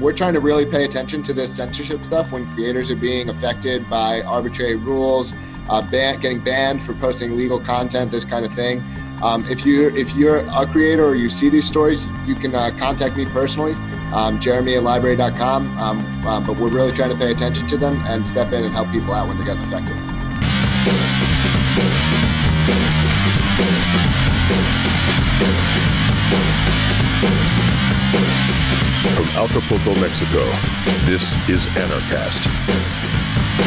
We're trying to really pay attention to this censorship stuff when creators are being affected by arbitrary rules, getting banned for posting illegal content, this kind of thing. If you're a creator or you see these stories, you can contact me personally, Jeremy@LBRY.com. But we're really trying to pay attention to them and step in and help people out when they're getting affected. From Anarchapulco, Mexico, this is Anarchast.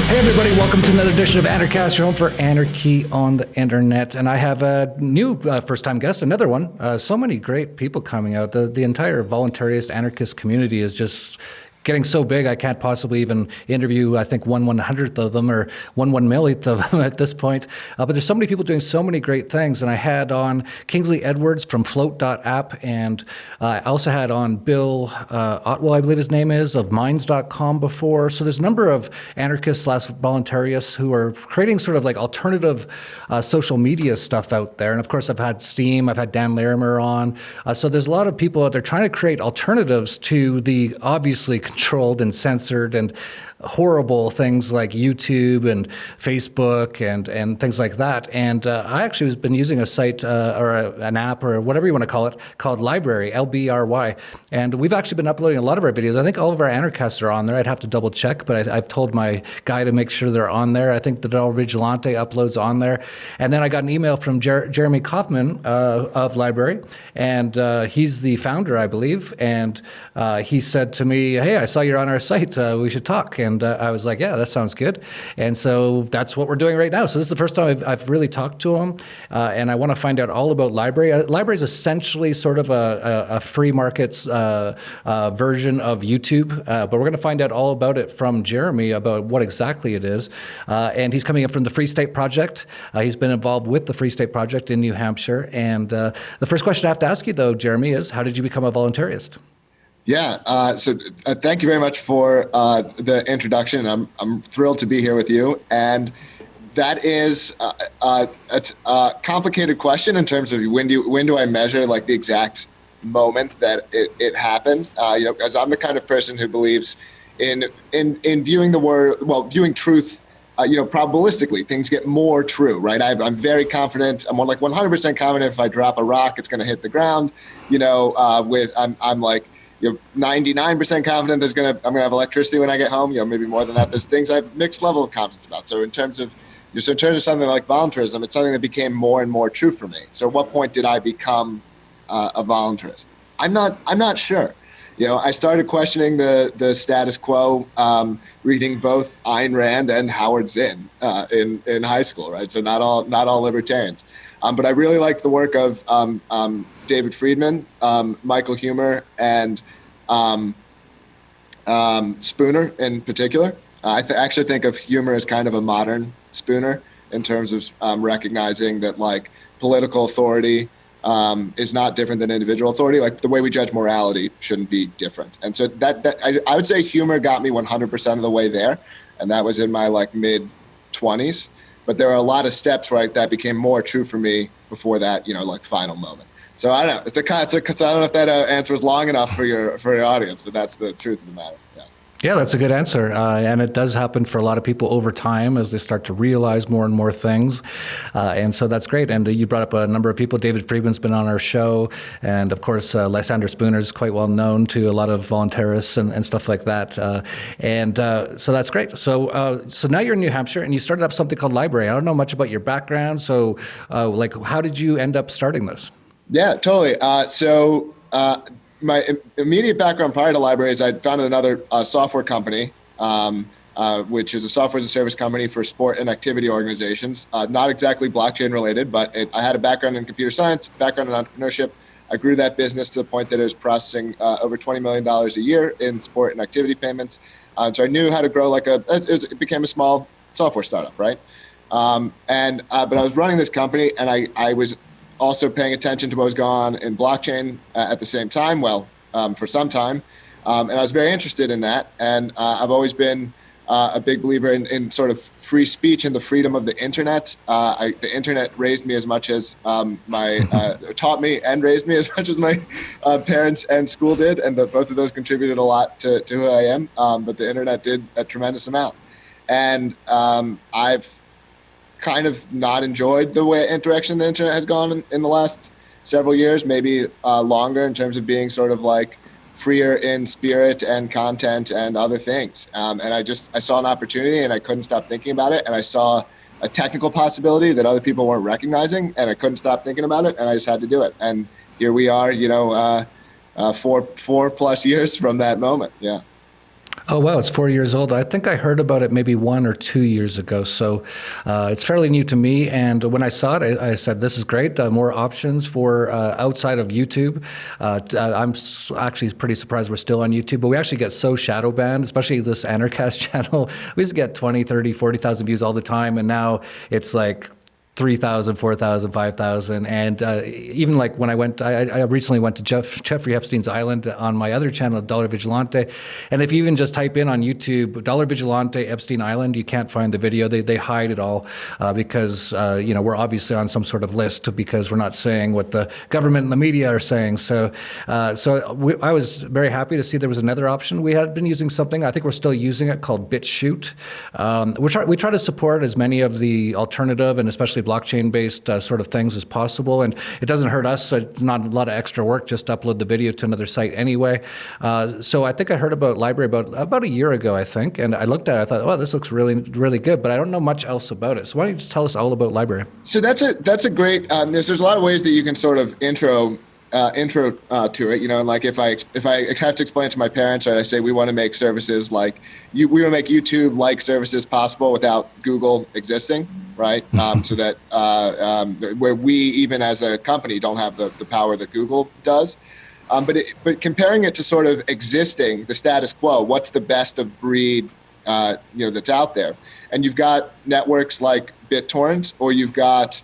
Hey everybody, welcome to another edition of Anarchast, your home for anarchy on the internet. And I have a new first-time guest, another one. So many great people coming out. The entire voluntarist anarchist community is just getting so big, I can't possibly even interview, I think, 1/100th of them or 1/1,000,000th of them at this point. But there's so many people doing so many great things. And I had on Kingsley Edwards from Float.app, and I also had on Bill Otwell, I believe his name is, of Minds.com before. So there's a number of anarchists / voluntarists who are creating sort of like alternative social media stuff out there. And of course, I've had Steam, I've had Dan Larimer on. So there's a lot of people out there trying to create alternatives to the obviously controlled and censored and horrible things like YouTube and Facebook and things like that. And I actually have been using a site or an app or whatever you want to call it called LBRY, LBRY. And we've actually been uploading a lot of our videos. I think all of our Anarchasts are on there. I'd have to double check, but I've told my guy to make sure they're on there. I think the Dollar Vigilante uploads on there. And then I got an email from Jeremy Kaufman of LBRY, and he's the founder, I believe. And he said to me, hey, I saw you're on our site. We should talk. And I was like, yeah, that sounds good. And so that's what we're doing right now. So this is the first time I've really talked to him. And I want to find out all about LBRY. LBRY is essentially sort of a free markets version of YouTube. But we're going to find out all about it from Jeremy about what exactly it is. And he's coming up from the Free State Project. He's been involved with the Free State Project in New Hampshire. And the first question I have to ask you, though, Jeremy, is how did you become a voluntarist? Yeah, so thank you very much for the introduction. I'm thrilled to be here with you. And that is it's a complicated question in terms of when do I measure like the exact moment that it happened. As I'm the kind of person who believes in viewing the world, viewing truth. Probabilistically, things get more true, right? I'm very confident. I'm like 100% confident if I drop a rock, it's going to hit the ground. I'm like 99% confident I'm gonna have electricity when I get home. Maybe more than that. There's things I have mixed level of confidence about. So in terms of something like voluntarism, it's something that became more and more true for me. So at what point did I become a voluntarist? I'm not sure. I started questioning the status quo, reading both Ayn Rand and Howard Zinn in high school, right? So not all libertarians, but I really liked the work of David Friedman, Michael Huemer, and Spooner in particular. I actually think of Huemer as kind of a modern Spooner in terms of recognizing that like political authority is not different than individual authority. Like the way we judge morality shouldn't be different. And so I would say Huemer got me 100% of the way there, and that was in my like mid 20s. But there are a lot of steps right that became more true for me before that, like final moment. So I don't know. I don't know if that answer was long enough for your audience, but that's the truth of the matter. Yeah, that's a good answer. And it does happen for a lot of people over time as they start to realize more and more things. And so that's great. And you brought up a number of people. David Friedman's been on our show. And of course, Lysander Spooner is quite well known to a lot of voluntarists and stuff like that. So that's great. So now you're in New Hampshire and you started up something called LBRY. I don't know much about your background. So how did you end up starting this? Yeah, totally. My immediate background prior to LBRY is I'd founded another software company, which is a software as a service company for sport and activity organizations. Not exactly blockchain related, but I had a background in computer science, background in entrepreneurship. I grew that business to the point that it was processing over $20 million a year in sport and activity payments. So I knew how to grow it became a small software startup, right? But I was running this company and I was also paying attention to what was going on in blockchain at the same time, for some time. And I was very interested in that. And I've always been a big believer in sort of free speech and the freedom of the internet. The internet raised me as much as taught me and raised me as much as my parents and school did, and both of those contributed a lot to who I am. But the internet did a tremendous amount, and I've kind of not enjoyed the way interaction the internet has gone in the last several years, maybe longer, in terms of being sort of like freer in spirit and content and other things. And I saw an opportunity and I couldn't stop thinking about it. And I saw a technical possibility that other people weren't recognizing, and I couldn't stop thinking about it, and I just had to do it. And here we are, 4+ years from that moment. Yeah. Oh, wow. It's 4 years old. I think I heard about it maybe 1 or 2 years ago. So it's fairly new to me. And when I saw it, I said, this is great. More options for outside of YouTube. I'm actually pretty surprised we're still on YouTube, but we actually get so shadow banned, especially this Anarchast channel. We used to get 20, 30, 40,000 views all the time. And now it's like 3,000, 4,000, 5,000. And even like when I recently went to Jeffrey Epstein's island on my other channel, Dollar Vigilante. And if you even just type in on YouTube, Dollar Vigilante, Epstein Island, you can't find the video. They hide it all because, we're obviously on some sort of list because we're not saying what the government and the media are saying. So I was very happy to see there was another option. We had been using something, I think we're still using it, called BitChute. We try to support as many of the alternative and especially blockchain-based sort of things as possible, and it doesn't hurt us. It's not a lot of extra work, just upload the video to another site anyway. So I think I heard about LBRY about a year ago, I think, and I looked at it, I thought, oh, this looks really, really good, but I don't know much else about it. So why don't you just tell us all about LBRY? So that's a great, there's a lot of ways that you can sort of intro to it, and like if I have to explain to my parents, right, I say we want to make services like we want to make YouTube like services possible without Google existing, right? So that where we even as a company don't have the power that Google does. But comparing it to sort of existing, the status quo, what's the best of breed, that's out there, and you've got networks like BitTorrent, or you've got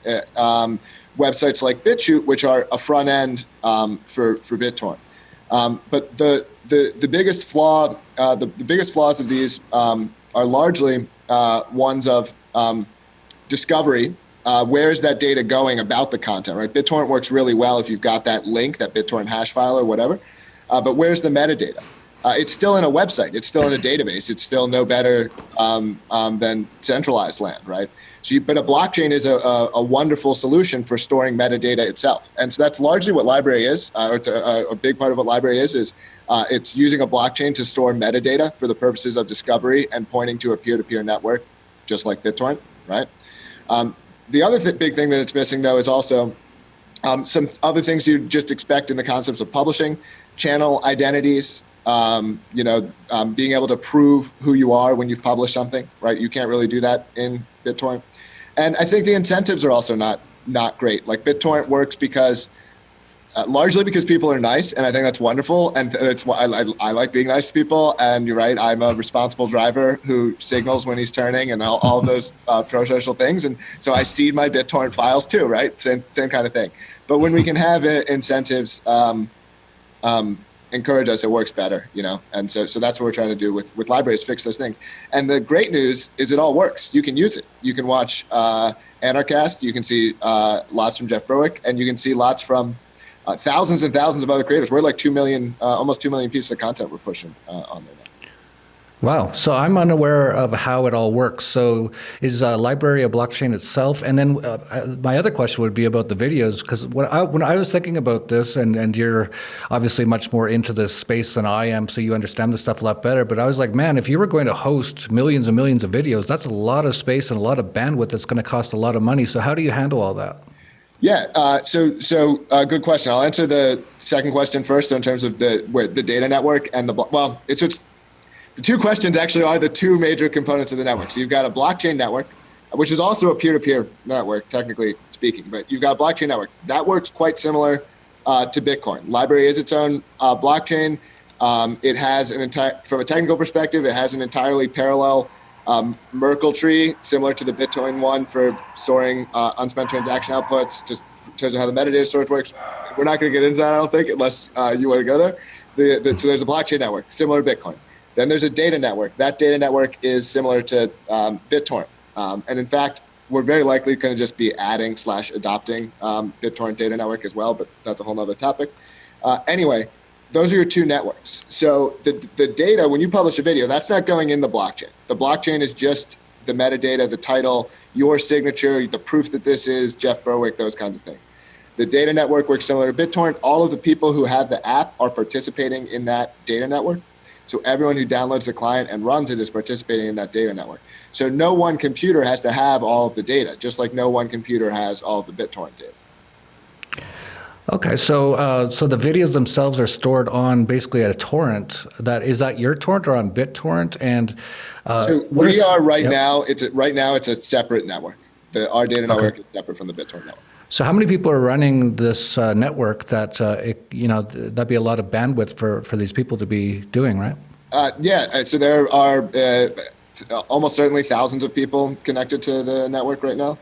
websites like BitChute, which are a front end for BitTorrent. But the biggest flaw, the biggest flaws of these are largely ones of discovery. Where is that data going about the content, right? BitTorrent works really well if you've got that link, that BitTorrent hash file or whatever. But where's the metadata? It's still in a website. It's still in a database. It's still no better than centralized land, right? But a blockchain is a wonderful solution for storing metadata itself. And so that's largely what LBRY is. It's a big part of what LBRY is it's using a blockchain to store metadata for the purposes of discovery and pointing to a peer-to-peer network, just like BitTorrent, right? The other big thing that it's missing, though, is also some other things you just expect in the concepts of publishing, channel identities, being able to prove who you are when you've published something, right? You can't really do that in BitTorrent. And I think the incentives are also not great. Like BitTorrent works because largely because people are nice, and I think that's wonderful. And it's why I like being nice to people. And you're right, I'm a responsible driver who signals when he's turning and all of those pro-social things. And so I seed my BitTorrent files too, right? Same kind of thing. But when we can have incentives encourage us, it works better, and so that's what we're trying to do with LBRY, is fix those things. And the great news is it all works. You can use it. You can watch Anarchast, you can see lots from Jeff Berwick, and you can see lots from thousands and thousands of other creators. We're like 2 million, almost 2 million pieces of content we're pushing on there now. Wow. So I'm unaware of how it all works. So is LBRY a blockchain itself? And then my other question would be about the videos, because when I was thinking about this, and you're obviously much more into this space than I am, so you understand this stuff a lot better. But I was like, man, if you were going to host millions and millions of videos, that's a lot of space and a lot of bandwidth that's going to cost a lot of money. So how do you handle all that? Yeah, so good question. I'll answer the second question first. So in terms of the data network and the two questions actually are the two major components of the network. So you've got a blockchain network, which is also a peer-to-peer network, technically speaking, but you've got a blockchain network. That works quite similar to Bitcoin. LBRY is its own blockchain. It has from a technical perspective, it has an entirely parallel Merkle tree, similar to the Bitcoin one for storing unspent transaction outputs, just in terms of how the metadata storage works. We're not going to get into that, I don't think, unless you want to go there. So there's a blockchain network, similar to Bitcoin. Then there's a data network. That data network is similar to BitTorrent. And in fact, we're very likely going to just be adding / adopting BitTorrent data network as well, but that's a whole nother topic. Anyway, those are your two networks. So the data, when you publish a video, that's not going in the blockchain. The blockchain is just the metadata, the title, your signature, the proof that this is Jeff Berwick, those kinds of things. The data network works similar to BitTorrent. All of the people who have the app are participating in that data network. So everyone who downloads the client and runs it is participating in that data network. So no one computer has to have all of the data, just like no one computer has all of the BitTorrent data. Okay, so so the videos themselves are stored on basically a torrent. Is that your torrent or on BitTorrent? And so we are right now. It's a separate network. Our data network is separate from the BitTorrent network. So how many people are running this network? That'd be a lot of bandwidth for these people to be doing, right? Yeah. So there are almost certainly thousands of people connected to the network right now.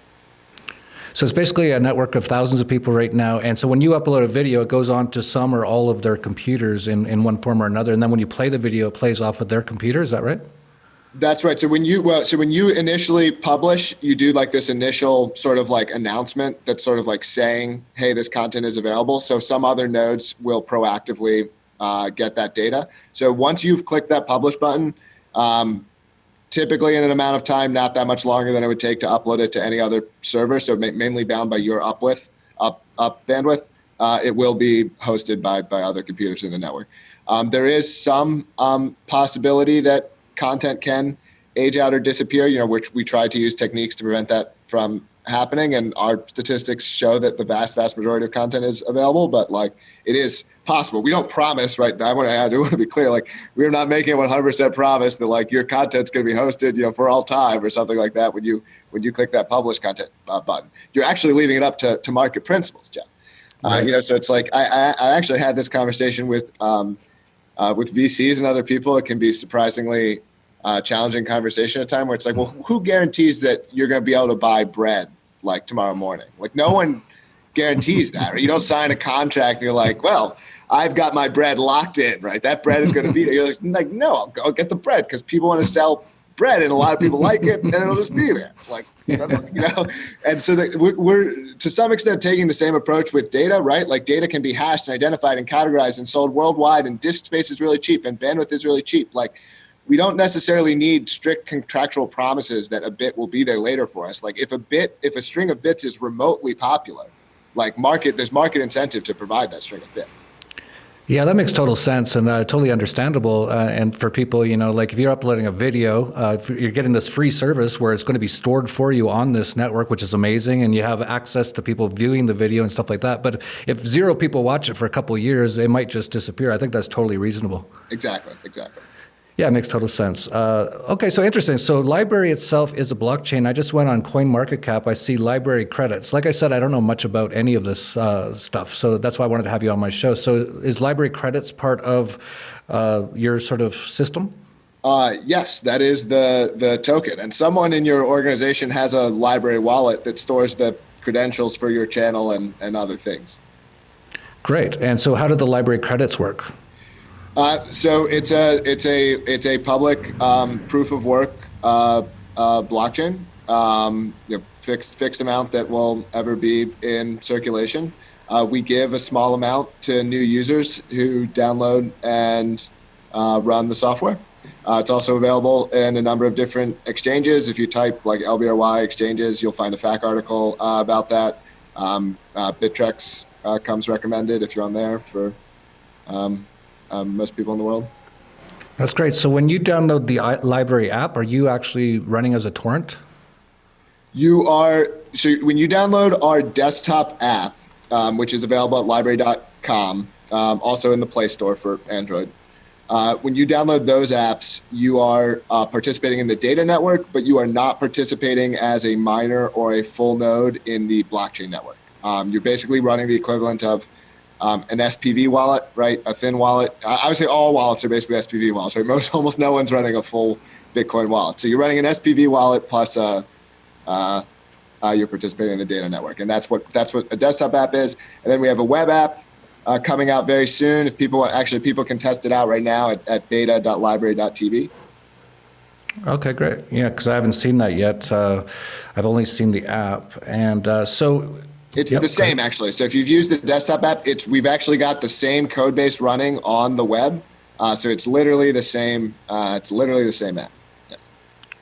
So it's basically a network of thousands of people right now. And so when you upload a video, it goes on to some or all of their computers in one form or another. And then when you play the video, it plays off of their computer. Is that right? That's right. So when you initially publish, you do like this initial sort of like announcement that's sort of like saying, hey, this content is available. So some other nodes will proactively get that data. So once you've clicked that publish button, typically in an amount of time, not that much longer than it would take to upload it to any other server. So mainly bound by your up bandwidth. It will be hosted by other computers in the network. There is some possibility that content can age out or disappear, which we try to use techniques to prevent that from happening. And our statistics show that the vast majority of content is available, but like it is possible. We don't promise, right? I want to be clear, like we're not making a 100% promise that like your content's going to be hosted, for all time or something like that. When you click that publish content button, you're actually leaving it up to market principles, Jeff. Right. So it's like, I actually had this conversation with VCs and other people. It can be surprisingly challenging conversation at a time where it's like, well, who guarantees that you're going to be able to buy bread like tomorrow morning? Like no one guarantees that, or you don't sign a contract and you're like, well, I've got my bread locked in, right? That bread is going to be there. You're like, no, I'll go get the bread because people want to sell bread and a lot of people like it and it'll just be there. Like, that's, and so we're to some extent taking the same approach with data, right? Like data can be hashed and identified and categorized and sold worldwide, and disk space is really cheap and bandwidth is really cheap. Like we don't necessarily need strict contractual promises that a bit will be there later for us. Like if a string of bits is remotely popular, like there's market incentive to provide that string of bits. Yeah, that makes total sense and totally understandable. And for people, like if you're uploading a video, you're getting this free service where it's going to be stored for you on this network, which is amazing, and you have access to people viewing the video and stuff like that. But if 0 people watch it for a couple of years, it might just disappear. I think that's totally reasonable. Exactly. Yeah, it makes total sense. Okay, so interesting. So LBRY itself is a blockchain. I just went on CoinMarketCap. I see LBRY credits. Like I said, I don't know much about any of this stuff, so that's why I wanted to have you on my show. So is LBRY credits part of your sort of system? Yes, that is the token. And someone in your organization has a LBRY wallet that stores the credentials for your channel and other things. Great. And so how do the LBRY credits work? So it's a public proof of work blockchain, fixed amount that will ever be in circulation. We give a small amount to new users who download and run the software. It's also available in a number of different exchanges. If you type like LBRY exchanges, you'll find a FAQ article about that. Bittrex comes recommended if you're on there for most people in the world. That's great. So when you download the LBRY app, are you actually running as a torrent? You are. So when you download our desktop app, which is available at LBRY.com, also in the Play Store for Android, when you download those apps, you are participating in the data network, but you are not participating as a miner or a full node in the blockchain network. You're basically running the equivalent of an SPV wallet, right? A thin wallet. I would say all wallets are basically SPV wallets, right? Almost no one's running a full Bitcoin wallet. So you're running an SPV wallet plus you're participating in the data network, and that's what a desktop app is. And then we have a web app, coming out very soon. If people people can test it out right now at beta.library.tv. Okay, great. Yeah, because I haven't seen that yet. I've only seen the app, and so it's the same actually. So if you've used the desktop app, we've actually got the same code base running on the web. So it's literally the same. It's literally the same app. Yeah.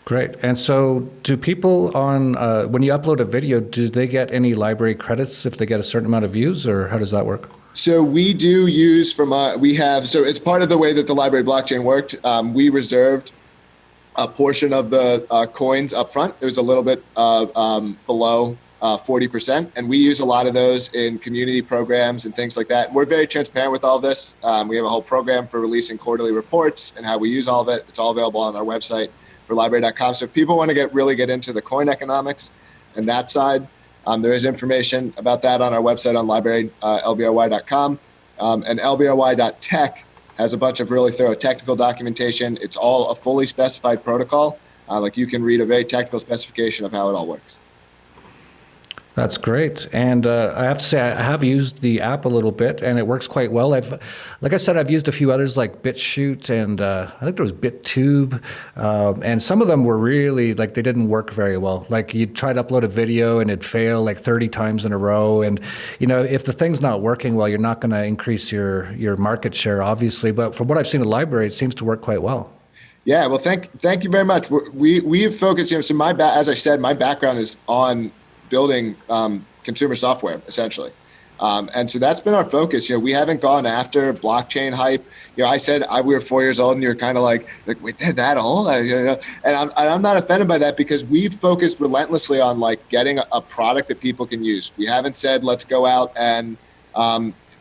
Great. And so, do people on when you upload a video, do they get any library credits if they get a certain amount of views, or how does that work? So we do use so it's part of the way that the library blockchain worked. We reserved a portion of the coins up front. It was a little bit below 40%. And we use a lot of those in community programs and things like that. We're very transparent with all of this. We have a whole program for releasing quarterly reports and how we use all of it. It's all available on our website for library.com. So if people want to really get into the coin economics and that side, there is information about that on our website on library, LBRY.com. And LBRY.tech has a bunch of really thorough technical documentation. It's all a fully specified protocol. Like you can read a very technical specification of how it all works. That's great. And I have to say, I have used the app a little bit, and it works quite well. Like I said, I've used a few others like BitChute, and I think there was BitTube, and some of them were really, like, they didn't work very well. Like, you'd try to upload a video, and it'd fail like 30 times in a row. And, you know, if the thing's not working well, you're not going to increase your market share, obviously. But from what I've seen in the library, it seems to work quite well. Yeah, well, thank you very much. We've focused, so as I said, my background is on building consumer software, essentially. And so that's been our focus. You know, we haven't gone after blockchain hype. You know, I said we were 4 years old and you're kind of like, wait, they're that old? And I'm not offended by that because we've focused relentlessly on like getting a product that people can use. We haven't said, let's go out and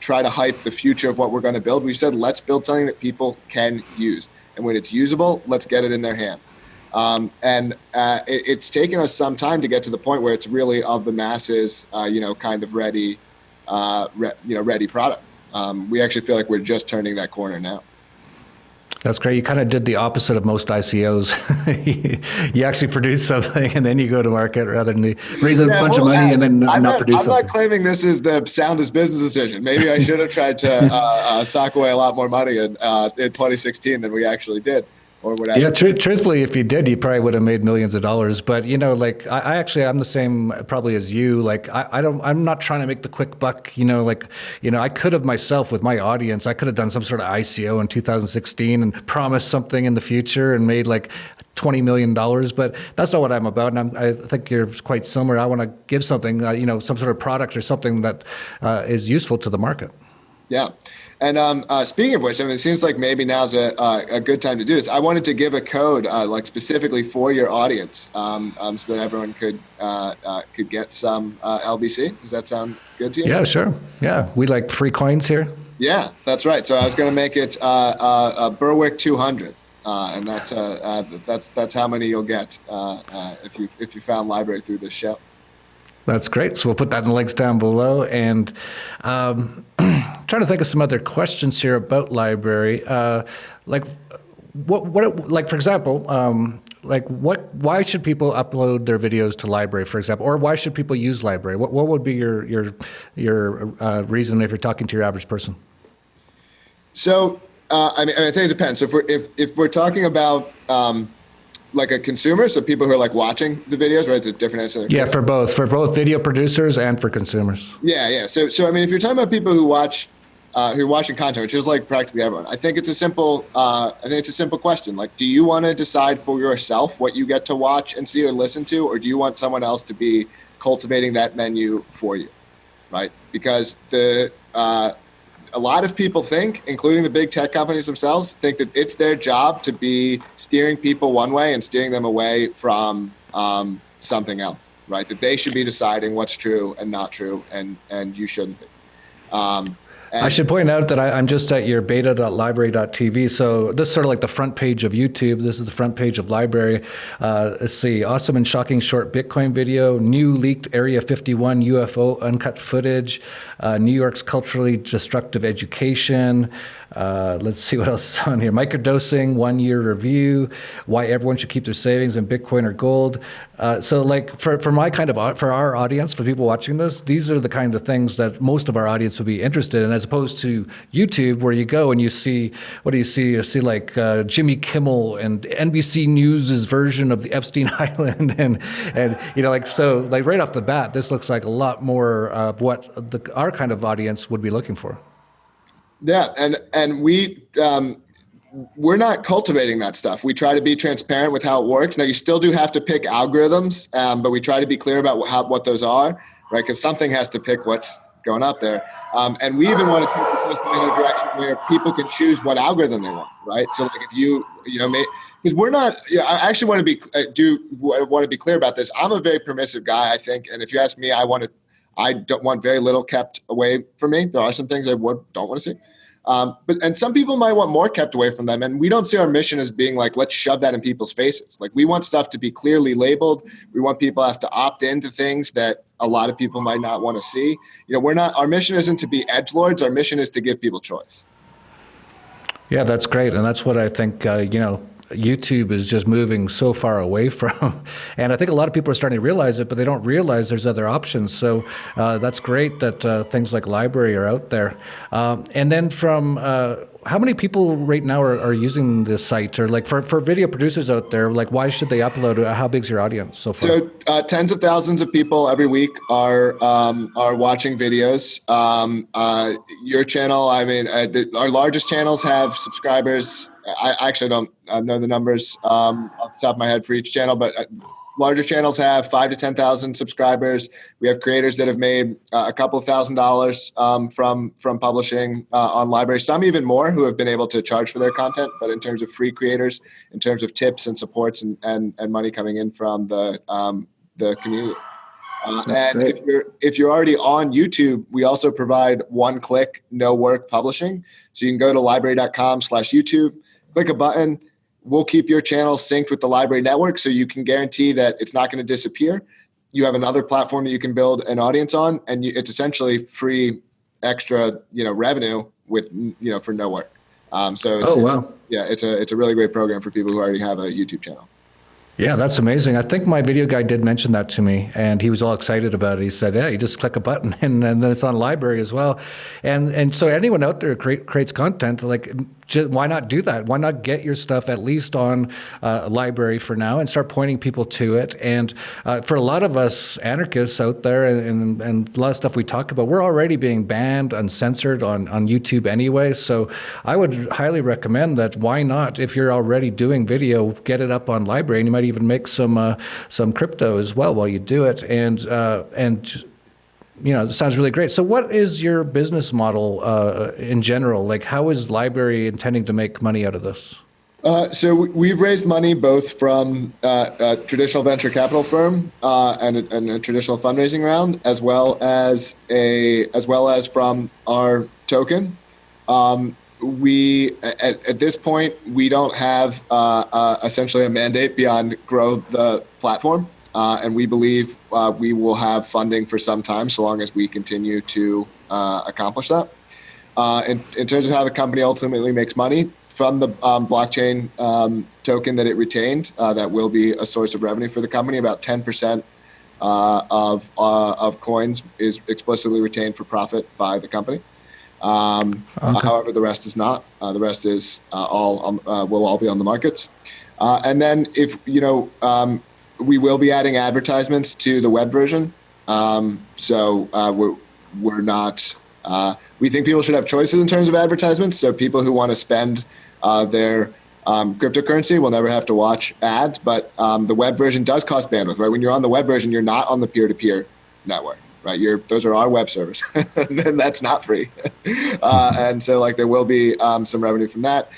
try to hype the future of what we're going to build. We said, let's build something that people can use. And when it's usable, let's get it in their hands. It's taken us some time to get to the point where it's really of the masses, kind of ready product. We actually feel like we're just turning that corner now. That's great. You kind of did the opposite of most ICOs. You actually produce something and then you go to market rather than raise a bunch of money and then not produce something. I'm not claiming this is the soundest business decision. Maybe I should have tried to sock away a lot more money in 2016 than we actually did. Or whatever. Yeah, truthfully, if you did, you probably would have made millions of dollars. But you know, like I'm the same probably as you. Like I'm not trying to make the quick buck. I could have myself with my audience. I could have done some sort of ICO in 2016 and promised something in the future and made like $20 million. But that's not what I'm about. And I think you're quite similar. I want to give something, some sort of product or something that is useful to the market. Yeah. And speaking of which, it seems like maybe now's a good time to do this. I wanted to give a code like specifically for your audience so that everyone could get some LBC. Does that sound good to you? Yeah, sure. Yeah, we like free coins here. Yeah, that's right. So I was going to make it Berwick 200. And that's how many you'll get if you found library through this show. That's great. So we'll put that in the links down below. And trying to think of some other questions here about library. Like for example, why should people upload their videos to library, for example, or why should people use library? What would be your reason if you're talking to your average person? So I think it depends. So if we're talking about like a consumer, so people who are like watching the videos, right? It's a different answer. Yeah, for both video producers and for consumers. Yeah. So if you're talking about people who watch, who are watching content, which is like practically everyone, I think it's a simple question. Like, do you want to decide for yourself what you get to watch and see or listen to, or do you want someone else to be cultivating that menu for you, right? Because a lot of people think, including the big tech companies themselves, think that it's their job to be steering people one way and steering them away from something else, right? That they should be deciding what's true and not true, and you shouldn't be. I should point out that I'm just at your beta.library.tv. So this is sort of like the front page of YouTube. This is the front page of library. Let's see, awesome and shocking short Bitcoin video, new leaked Area 51 UFO uncut footage, New York's culturally destructive education, Let's see what else is on here. Microdosing, 1-year review, why everyone should keep their savings in Bitcoin or gold. So like for my kind of, for our audience, for people watching this, these are the kind of things that most of our audience would be interested in, as opposed to YouTube, where you go and you see, what do you see? You see like Jimmy Kimmel and NBC News's version of the Epstein Island. And like, so like right off the bat, this looks like a lot more of what our kind of audience would be looking for. Yeah, and we're not cultivating that stuff. We try to be transparent with how it works. Now, you still do have to pick algorithms, but we try to be clear about what those are, right? Because something has to pick what's going up there. And we even want to take the system in a direction where people can choose what algorithm they want, right? So, like, if because we're not. I actually want to be clear about this. I'm a very permissive guy, I think, and if you ask me, I don't want very little kept away from me. There are some things I don't want to see. But some people might want more kept away from them. And we don't see our mission as being like, let's shove that in people's faces. Like, we want stuff to be clearly labeled. We want people to have to opt into things that a lot of people might not want to see. Our mission isn't to be edgelords. Our mission is to give people choice. Yeah, that's great. And that's what I think, YouTube is just moving so far away from. And I think a lot of people are starting to realize it, but they don't realize there's other options. So that's great that things like LBRY are out there. And then from how many people right now are using this site? Or like for video producers out there, like why should they upload? How big's your audience so far? So tens of thousands of people every week are watching videos. Your channel, our largest channels have subscribers. I actually don't know the numbers off the top of my head for each channel, but larger channels have 5,000 to 10,000 subscribers. We have creators that have made a couple of $1,000s from publishing on LBRY. Some even more who have been able to charge for their content. But in terms of free creators, in terms of tips and supports and money coming in from the community. And if you're already on YouTube, we also provide one-click, no-work publishing. So you can go to LBRY.com/YouTube, click a button. We'll keep your channel synced with the LBRY network, so you can guarantee that it's not going to disappear. You have another platform that you can build an audience on, and it's essentially free extra, revenue with, for no work. It's a really great program for people who already have a YouTube channel. Yeah, that's amazing. I think my video guy did mention that to me, and he was all excited about it. He said, yeah, you just click a button, and then it's on LBRY as well. And so anyone out there creates content, like, why not do that? Why not get your stuff at least on LBRY for now and start pointing people to it? And for a lot of us anarchists out there and a lot of stuff we talk about, we're already being banned, uncensored on YouTube anyway. So I would highly recommend that. Why not? If you're already doing video, get it up on LBRY, and you might even make some crypto as well while you do it. And it sounds really great. So what is your business model in general? Like, how is LBRY intending to make money out of this? So we've raised money both from a traditional venture capital firm and a traditional fundraising round, as well as from our token. We at this point, we don't have essentially a mandate beyond grow the platform. And we believe we will have funding for some time, so long as we continue to accomplish that. In terms of how the company ultimately makes money, from the blockchain token that it retained, that will be a source of revenue for the company. About 10% of coins is explicitly retained for profit by the company. However, the rest is not. The rest is will all be on the markets. And then we will be adding advertisements to the web version. We're not. We think people should have choices in terms of advertisements. So people who want to spend their cryptocurrency will never have to watch ads. But the web version does cost bandwidth, right? When you're on the web version, you're not on the peer-to-peer network, right? Those are our web servers, and that's not free. And so, there will be some revenue from that.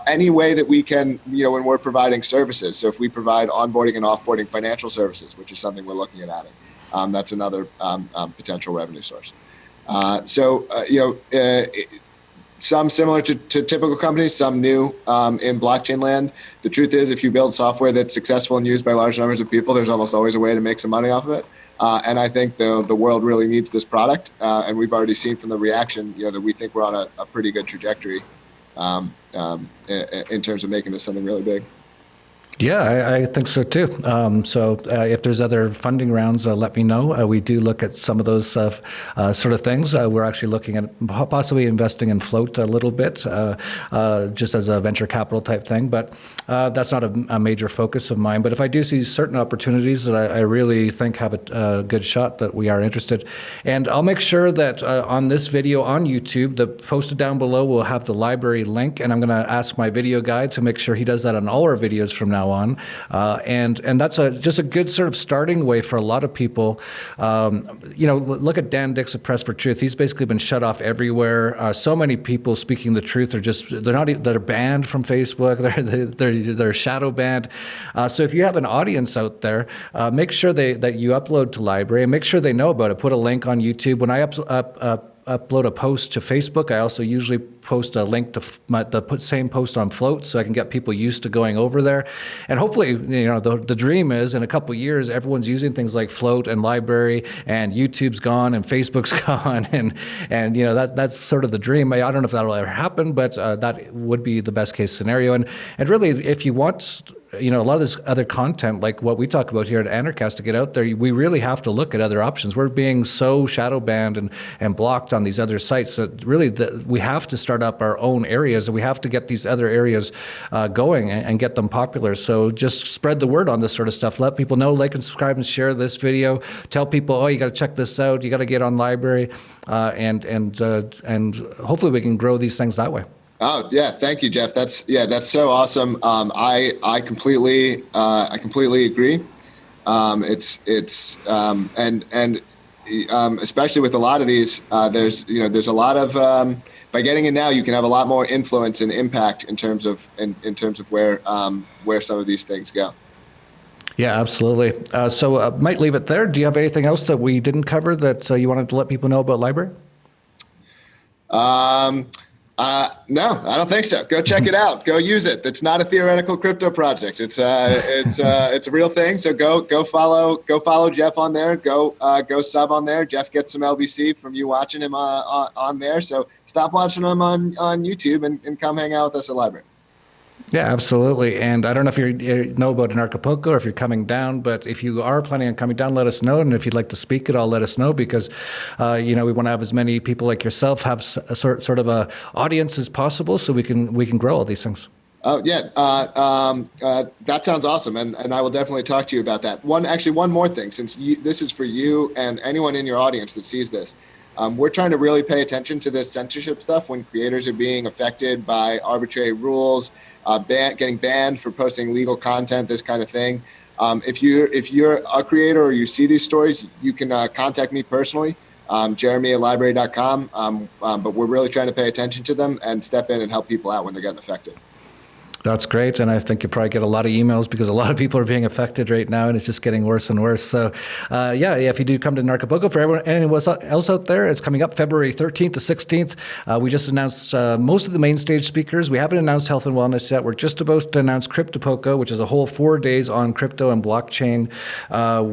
Any way that we can, when we're providing services. So if we provide onboarding and offboarding financial services, which is something we're looking at adding, that's another potential revenue source. Some similar to typical companies, some new in blockchain land. The truth is, if you build software that's successful and used by large numbers of people, there's almost always a way to make some money off of it. And I think the world really needs this product. And we've already seen from the reaction, that we think we're on a pretty good trajectory in terms of making this something really big. Yeah, I think so too. So if there's other funding rounds, let me know. We do look at some of those sort of things. We're actually looking at possibly investing in float a little bit, just as a venture capital type thing. But that's not a major focus of mine. But if I do see certain opportunities that I really think have a good shot, that we are interested. And I'll make sure that on this video on YouTube, the posted down below will have the LBRY link. And I'm going to ask my video guy to make sure he does that on all our videos from now on. And that's just a good sort of starting way for a lot of people. Look at Dan Dix of Press for Truth. He's basically been shut off everywhere. So many people speaking the truth they're banned from Facebook. They're shadow banned. So if you have an audience out there, make sure that you upload to LBRY and make sure they know about it. Put a link on YouTube. When I upload a post to Facebook, I also usually post a link to the same post on Float, so I can get people used to going over there. And hopefully, the dream is in a couple of years, everyone's using things like Float and LBRY, and YouTube's gone and Facebook's gone, and that's sort of the dream. I don't know if that'll ever happen, but that would be the best case scenario. And really, if you want a lot of this other content, like what we talk about here at Anarchast, to get out there, we really have to look at other options. We're being so shadow banned and blocked on these other sites that really we have to start up our own areas, and we have to get these other areas going and get them popular. So just spread the word on this sort of stuff. Let people know, like and subscribe and share this video. Tell people, you got to check this out. You got to get on LBRY, and hopefully we can grow these things that way. Oh yeah, thank you, Jeff. That's so awesome. I completely agree. Especially with a lot of these, there's a lot of by getting in now, you can have a lot more influence and impact in terms of where some of these things go. Yeah, absolutely. So might leave it there. Do you have anything else that we didn't cover that you wanted to let people know about LBRY? No, I don't think so. Go check it out. Go use it. It's not a theoretical crypto project. It's a real thing. So go follow Jeff on there. Go sub on there. Jeff gets some LBC from you watching him on there. So stop watching him on YouTube and come hang out with us at LBRY. Yeah, absolutely. And I don't know if you know about Anarchapulco or if you're coming down, but if you are planning on coming down, let us know. And if you'd like to speak at all, let us know, because, we want to have as many people like yourself have a sort of a audience as possible, so we can grow all these things. Oh yeah, that sounds awesome, and I will definitely talk to you about that. One more thing, since this is for you and anyone in your audience that sees this. We're trying to really pay attention to this censorship stuff when creators are being affected by arbitrary rules, getting banned for posting legal content, this kind of thing. If you're a creator or you see these stories, you can contact me personally, Jeremy at LBRY.com. But we're really trying to pay attention to them and step in and help people out when they're getting affected. That's great, and I think you probably get a lot of emails because a lot of people are being affected right now, and it's just getting worse and worse. So, if you do come to Anarchapulco, for anyone else out there, it's coming up February 13th to 16th. We just announced most of the main stage speakers. We haven't announced health and wellness yet. We're just about to announce Cryptopulco, which is a whole 4 days on crypto and blockchain.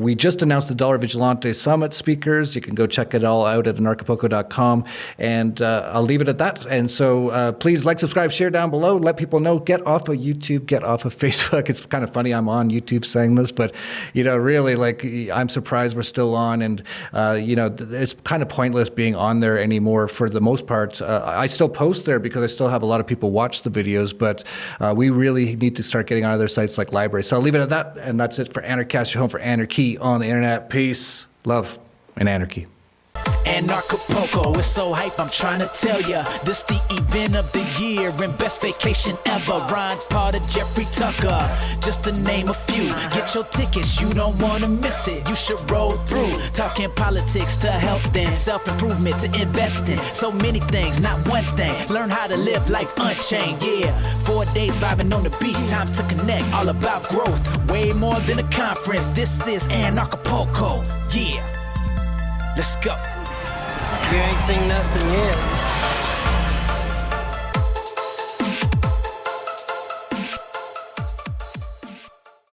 We just announced the Dollar Vigilante Summit speakers. You can go check it all out at anarchapulco.com, and I'll leave it at that. And so please like, subscribe, share down below. Let people know. Get off of YouTube, get off of Facebook. It's kind of funny I'm on YouTube saying this, but really, like, I'm surprised we're still on, and it's kind of pointless being on there anymore for the most part. I still post there because I still have a lot of people watch the videos, but we really need to start getting on other sites like LBRY. So I'll leave it at that, and that's it for Anarchast, your home for anarchy on the internet. Peace, love, and anarchy. Anarchapulco, it's so hype, I'm trying to tell ya. This the event of the year and best vacation ever. Ron Potter, Jeffrey Tucker, just to name a few. Get your tickets, you don't want to miss it. You should roll through, talking politics to health and self-improvement to investing. So many things, not one thing. Learn how to live life unchained, yeah. 4 days vibing on the beach, time to connect. All about growth, way more than a conference. This is Anarchapulco, yeah. Let's go. You ain't seen nothing yet.